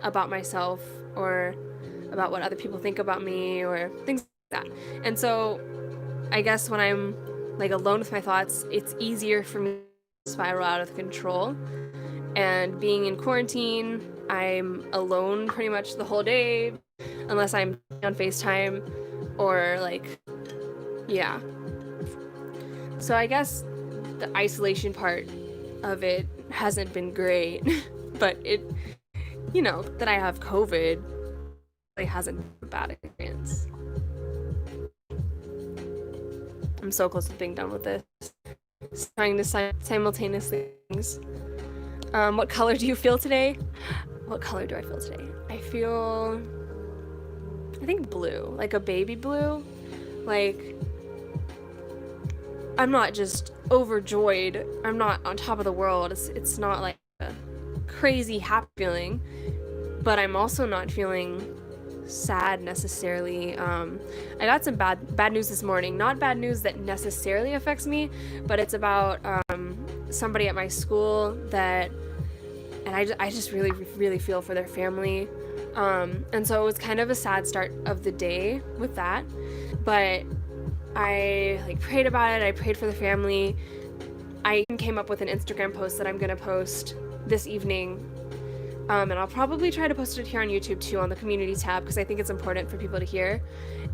about myself or about what other people think about me or things like that. And so I guess when I'm like alone with my thoughts, it's easier for me to spiral out of control. And being in quarantine, I'm alone pretty much the whole day, unless I'm on FaceTime or like, yeah. So I guess the isolation part of it hasn't been great, but it, you know, that I have COVID, it hasn't been a bad experience. I'm so close to being done with this. Trying to simultaneously things. What color do you feel today? What color do I feel today? I think blue, like a baby blue. Like, I'm not just overjoyed. I'm not on top of the world. It's not like a crazy happy feeling, but I'm also not feeling sad necessarily. I got some bad news this morning. Not bad news that necessarily affects me, but it's about somebody at my school that, and I just really, really feel for their family. And so it was kind of a sad start of the day with that, but I like prayed about it. I prayed for the family. I came up with an Instagram post that I'm gonna post this evening. And I'll probably try to post it here on YouTube too, on the community tab, because I think it's important for people to hear.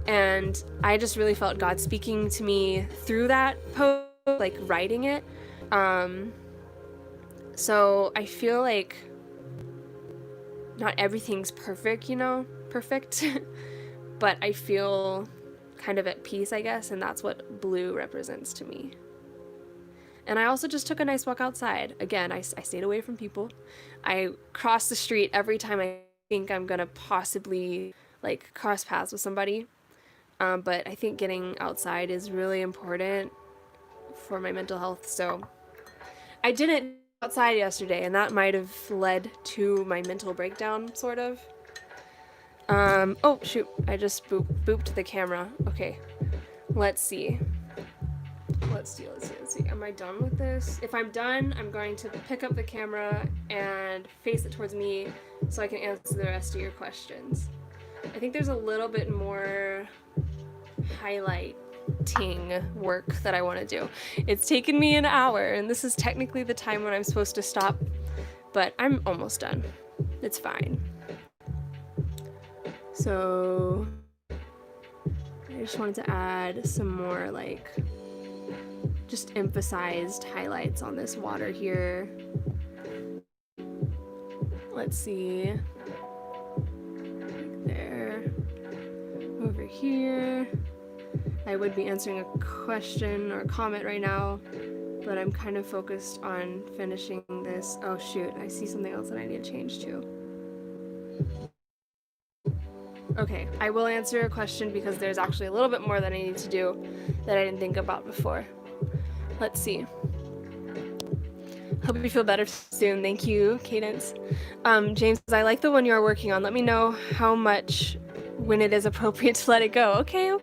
And I just really felt God speaking to me through that post, like writing it. So I feel like not everything's perfect, but I feel kind of at peace, I guess, and that's what blue represents to me. And I also just took a nice walk outside. Again, I stayed away from people. I cross the street every time I think I'm gonna possibly like cross paths with somebody. But I think getting outside is really important for my mental health. So I didn't outside yesterday, and that might have led to my mental breakdown, sort of. Oh shoot, I just booped the camera. Okay, let's see. Let's see. Am I done with this? If I'm done, I'm going to pick up the camera and face it towards me so I can answer the rest of your questions. I think there's a little bit more highlighting work that I want to do. It's taken me an hour, and this is technically the time when I'm supposed to stop, but I'm almost done. It's fine. So I just wanted to add some more like just emphasized highlights on this water here. Let's see. Right there. Over here. I would be answering a question or comment right now, but I'm kind of focused on finishing this. Oh shoot, I see something else that I need to change too. Okay, I will answer a question because there's actually a little bit more that I need to do that I didn't think about before. Let's see. Hope you feel better soon. Thank you, Cadence. James says, I like the one you are working on. Let me know how much when it is appropriate to let it go. Okay.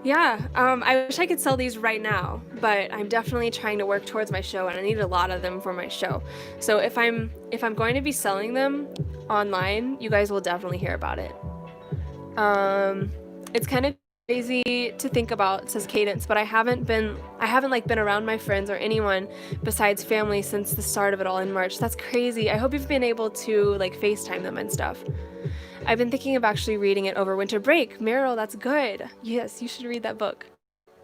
Yeah, I wish I could sell these right now, but I'm definitely trying to work towards my show, and I need a lot of them for my show. So if I'm going to be selling them online, you guys will definitely hear about it. It's kind of crazy to think about, says Cadence, but I haven't been around my friends or anyone besides family since the start of it all in March. That's crazy. I hope you've been able to like FaceTime them and stuff. I've been thinking of actually reading it over winter break. Meryl, that's good. Yes, you should read that book.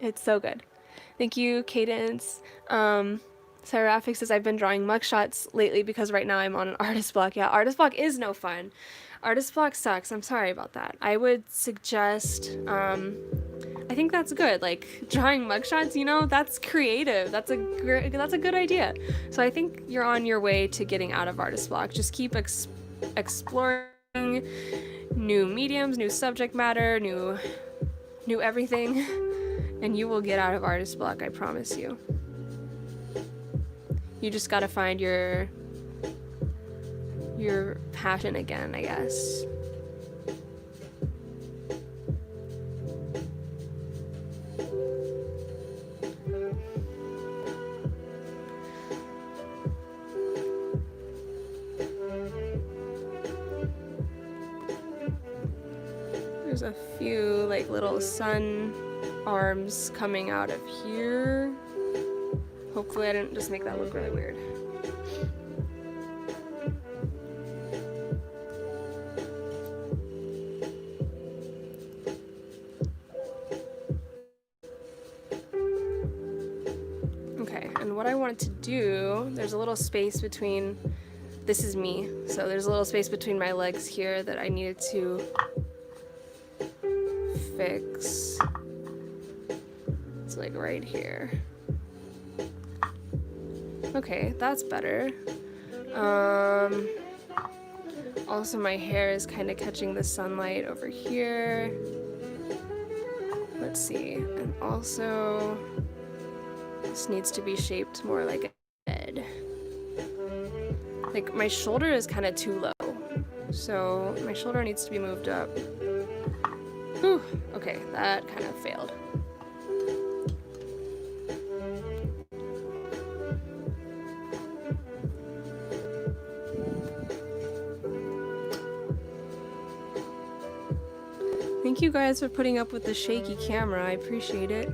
It's so good. Thank you, Cadence. Seraphic says, I've been drawing mugshots lately because right now I'm on an artist block. Yeah, artist block is no fun. Artist block sucks. I'm sorry about that. I would suggest, I think that's good. Like drawing mugshots, you know, that's creative. That's a good idea. So I think you're on your way to getting out of artist block. Just keep exploring new mediums, new subject matter, new everything, and you will get out of artist block, I promise you. You just gotta find your passion again, I guess. There's a few like little sun arms coming out of here. Hopefully I didn't just make that look really weird. Okay, and what I wanted to do, there's a little space between, this is me, so there's a little space between my legs here that I needed to fix. It's like right here. Okay, that's better. Also my hair is kind of catching the sunlight over here. Let's see, and also this needs to be shaped more like a head. Like my shoulder is kind of too low, so my shoulder needs to be moved up. Whew, okay, that kind of failed. Thank you guys for putting up with the shaky camera, I appreciate it.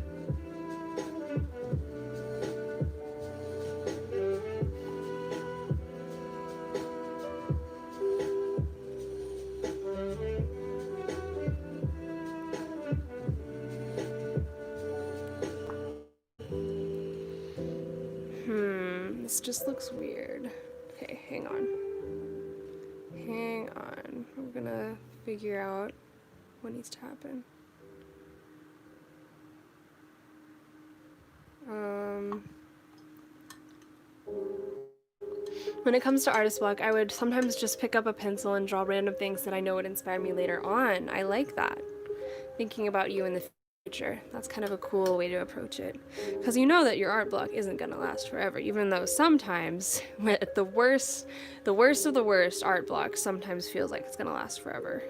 This just looks weird. Okay, hang on. Hang on. We're gonna figure out what needs to happen. When it comes to artist block, I would sometimes just pick up a pencil and draw random things that I know would inspire me later on. I like that. Thinking about you in the future. That's kind of a cool way to approach it. Because you know that your art block isn't gonna last forever, even though sometimes, at the worst of the worst, art block sometimes feels like it's gonna last forever.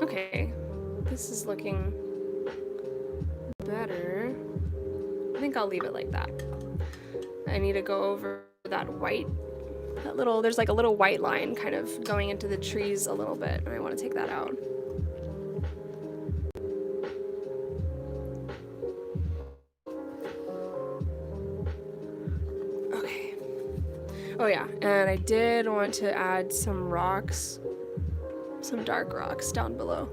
Okay, this is looking better. I think I'll leave it like that. I need to go over that white, there's like a little white line kind of going into the trees a little bit, and I want to take that out. Okay. Oh yeah, and I did want to add some rocks. Some dark rocks down below.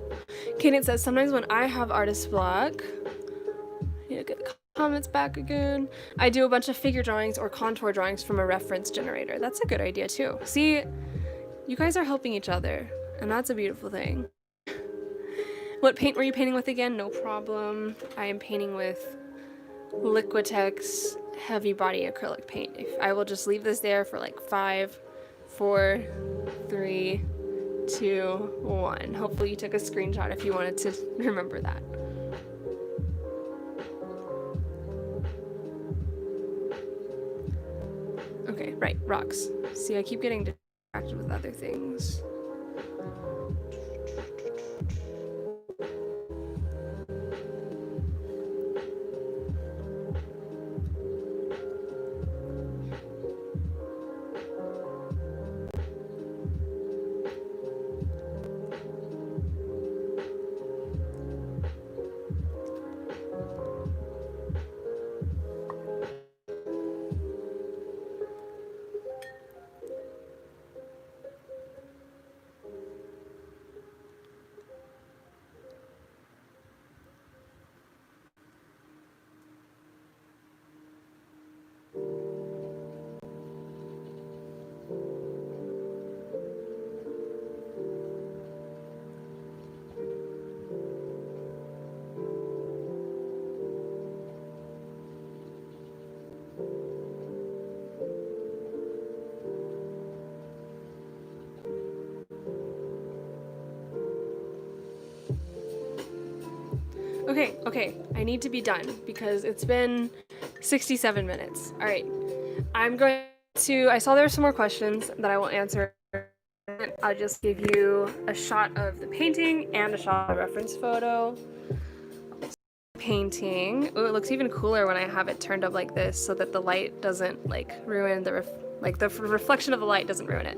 Kaden says, sometimes when I have artist block, I need to get the comments back again, I do a bunch of figure drawings or contour drawings from a reference generator. That's a good idea too. See, you guys are helping each other, and that's a beautiful thing. What paint were you painting with again? No problem. I am painting with Liquitex heavy body acrylic paint. I will just leave this there for like 5, 4, 3, 2, 1. Hopefully you took a screenshot if you wanted to remember that. Okay, right, rocks. See, I keep getting distracted with other things. Okay, I need to be done because it's been 67 minutes. All right, I saw there were some more questions that I will answer. I'll just give you a shot of the painting and a shot of the reference photo. Painting. Oh, it looks even cooler when I have it turned up like this so that the light doesn't like ruin the reflection of the light doesn't ruin it.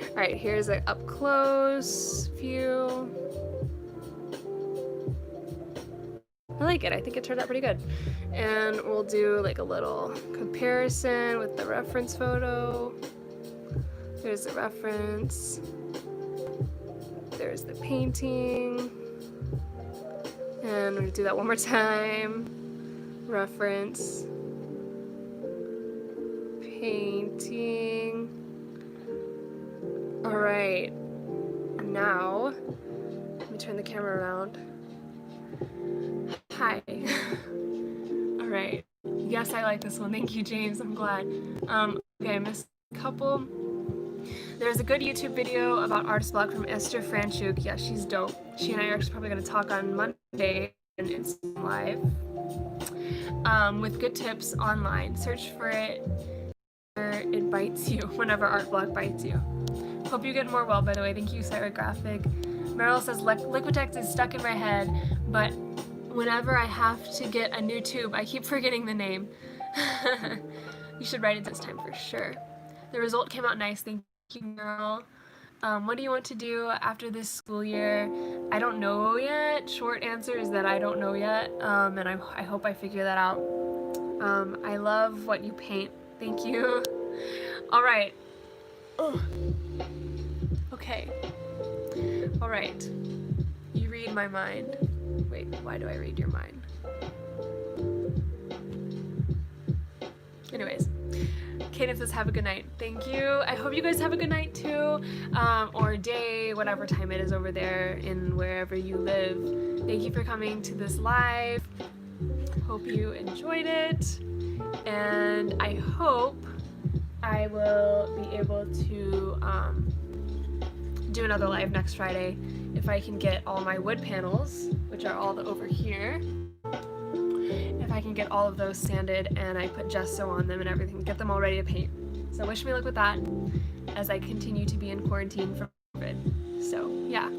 All right, here's an up close view. I like it. I think it turned out pretty good. And we'll do like a little comparison with the reference photo. There's the reference. There's the painting. And we're gonna do that one more time. Reference. Painting. All right. Now, let me turn the camera around. Hi. All right. Yes, I like this one. Thank you, James. I'm glad. Okay, I missed a couple. There's a good YouTube video about artist block from Esther Franchuk. Yeah, she's dope. She and I are probably going to talk on Monday and it's live. With good tips online. Search for it. It bites you whenever art block bites you. Hope you get more well, by the way. Thank you, Sarah Graphic. Meryl says Liquitex is stuck in my head, but whenever I have to get a new tube, I keep forgetting the name. You should write it this time for sure. The result came out nice. Thank you, Meryl. What do you want to do after this school year? I don't know yet. Short answer is that I don't know yet, and I hope I figure that out. I love what you paint. Thank you. All right. Ugh. Okay. All right. You read my mind. Wait, why do I read your mind? Anyways, Cadence says have a good night. Thank you. I hope you guys have a good night too, or day, whatever time it is over there in wherever you live. Thank you for coming to this live. Hope you enjoyed it, and I hope I will be able to do another live next Friday if I can get all my wood panels, which are all over here, if I can get all of those sanded and I put gesso on them and everything, get them all ready to paint. So wish me luck with that as I continue to be in quarantine from COVID. So yeah,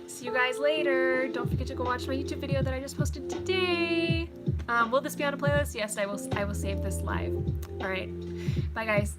see you guys later. Don't forget to go watch my YouTube video that I just posted today. Will this be on a playlist? Yes, I will save this live. All right, bye guys.